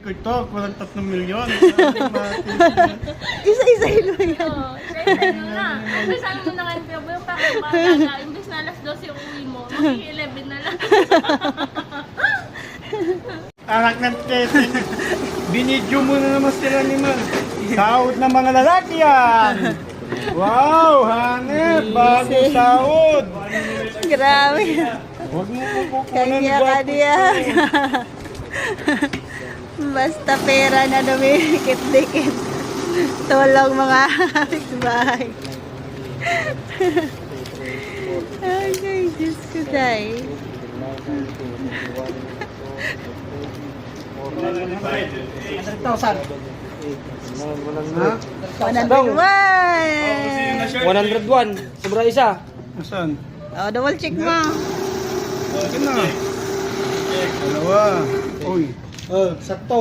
Ito, walang 3 milyon. Isa-isa mo yan. Oo, ano na. Kasi sabi mo na kayo, pero yung pakapagaga, imbes na alas 12 yung uwi mo, mag-11 na lang. Anak ng tete. Binidyo mo na naman sila ni Mar. Sahod ng mga lalaki yan. Wow, hanep. Bagong sahod. Grabe. Huwag mo kukunan Kanya ka niya. Basta pera na dumikit-dikit. Tulong mga bahay. Ay, Diyos ko dahil. 101. Sobra isa. Asan? Oh, double check mo. Akin na. Dalawa. Uy. Sakto.